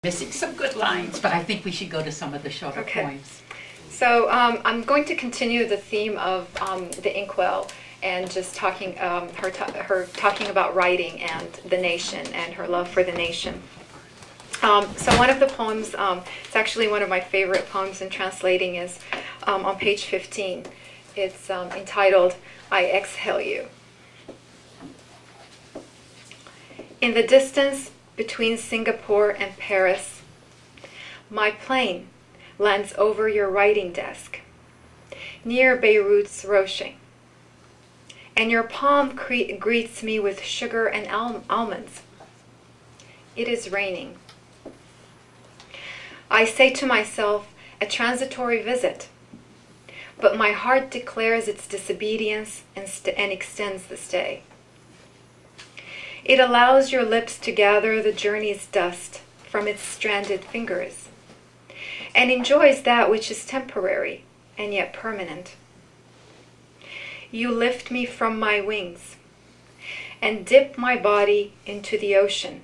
Missing some good lines, but I think we should go to some of the shorter poems. So I'm going to continue the theme of the Inkwell and just talking her talking about writing and the nation and her love for the nation. So one of the poems, it's actually one of my favorite poems in translating, is on page 15. It's entitled, "I Exhale You." In the distance between Singapore and Paris, my plane lands over your writing desk, near Beirut's Rocher, and your palm greets me with sugar and almonds. It is raining. I say to myself, a transitory visit, but my heart declares its disobedience and extends the stay. It allows your lips to gather the journey's dust from its stranded fingers, and enjoys that which is temporary and yet permanent. You lift me from my wings and dip my body into the ocean,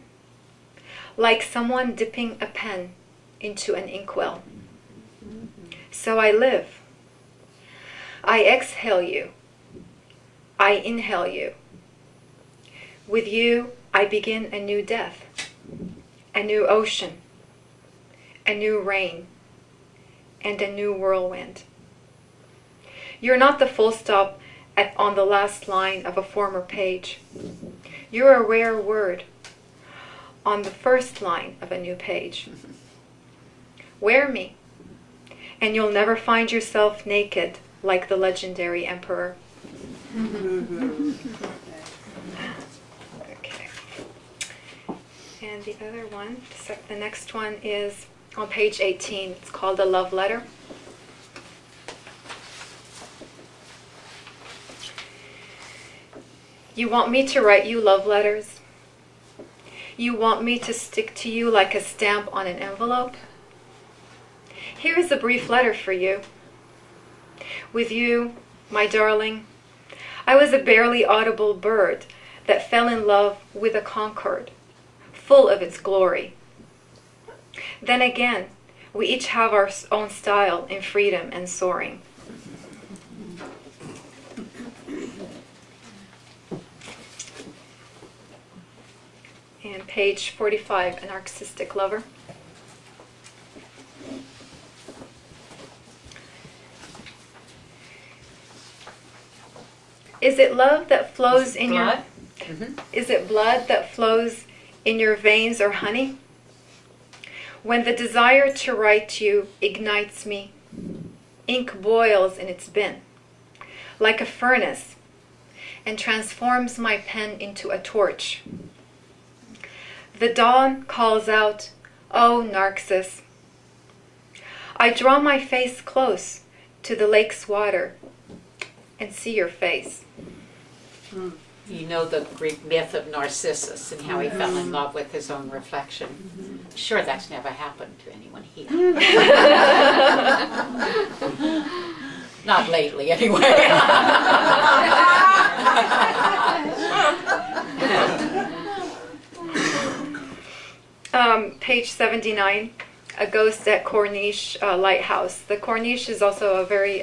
like someone dipping a pen into an inkwell. So I live. I exhale you. I inhale you. With you, I begin a new death, a new ocean, a new rain, and a new whirlwind. You're not the full stop on the last line of a former page. You're a rare word on the first line of a new page. Wear me, and you'll never find yourself naked like the legendary emperor. And the other one, the next one is on page 18. It's called A Love Letter. You want me to write you love letters? You want me to stick to you like a stamp on an envelope? Here is a brief letter for you. With you, my darling, I was a barely audible bird that fell in love with a concord, full of its glory. Then again, we each have our own style in freedom and soaring. And page 45, A Narcissistic Lover. Is it love that flows in your... Is it blood that flows in your veins or honey? When the desire to write you ignites me, ink boils in its bin, like a furnace, and transforms my pen into a torch. The dawn calls out, "Oh, Narcissus." I draw my face close to the lake's water and see your face. You know the Greek myth of Narcissus and how he fell in love with his own reflection. Sure, that's never happened to anyone here. Not lately, anyway. Page 79, A Ghost at Corniche Lighthouse. The Corniche is also a very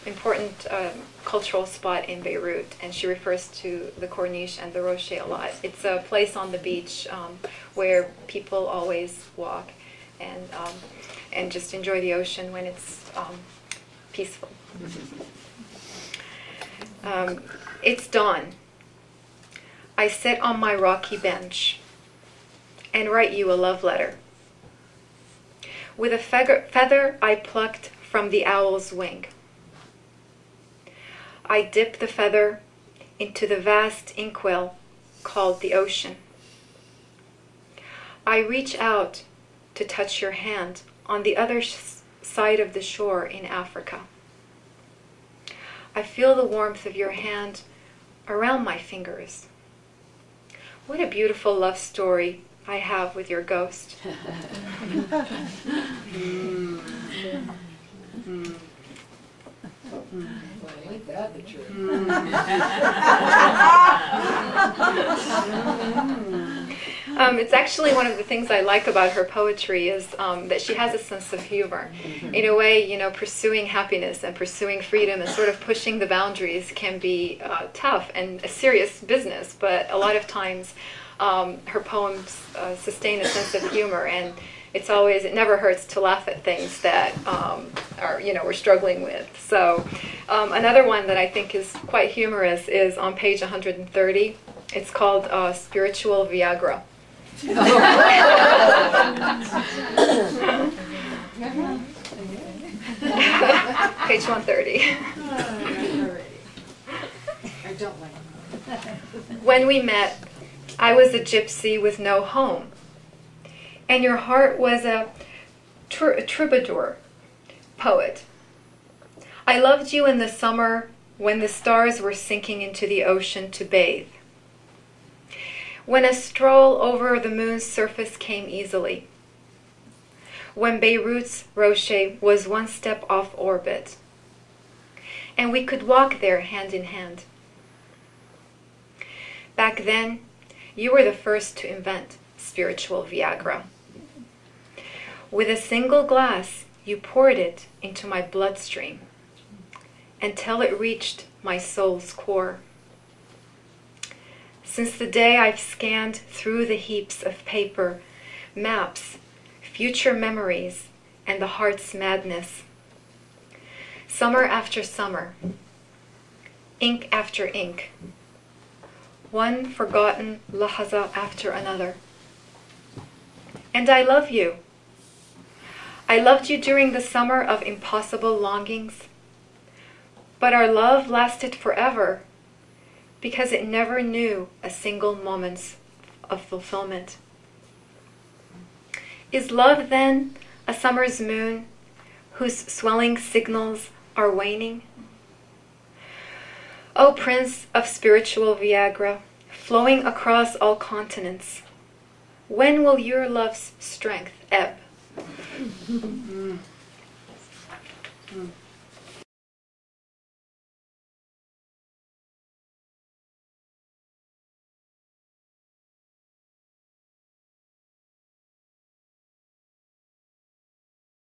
important cultural spot in Beirut, and she refers to the Corniche and the Rocher a lot. It's a place on the beach where people always walk and just enjoy the ocean when it's peaceful. It's dawn. I sit on my rocky bench and write you a love letter. With a feather I plucked from the owl's wing, I dip the feather into the vast inkwell called the ocean. I reach out to touch your hand on the other side of the shore in Africa. I feel the warmth of your hand around my fingers. What a beautiful love story I have with your ghost. Ain't that the truth? It's actually one of the things I like about her poetry is that she has a sense of humor. In a way, pursuing happiness and pursuing freedom and sort of pushing the boundaries can be tough and a serious business, but a lot of times her poems sustain a sense of humor, and it never hurts to laugh at things that we're struggling with. So another one that I think is quite humorous is on page 130. It's called Spiritual Viagra. Page 130. I don't like it. When we met, I was a gypsy with no home, and your heart was a troubadour poet. I loved you in the summer when the stars were sinking into the ocean to bathe, when a stroll over the moon's surface came easily, when Beirut's Rocher was one step off orbit, and we could walk there hand in hand. Back then, you were the first to invent spiritual Viagra. With a single glass, you poured it into my bloodstream until it reached my soul's core. Since the day I've scanned through the heaps of paper, maps, future memories, and the heart's madness. Summer after summer, ink after ink, one forgotten lahaza after another. And I love you. I loved you during the summer of impossible longings, but our love lasted forever because it never knew a single moment of fulfillment. Is love then a summer's moon whose swelling signals are waning? O Prince of spiritual Viagra, flowing across all continents, when will your love's strength ebb?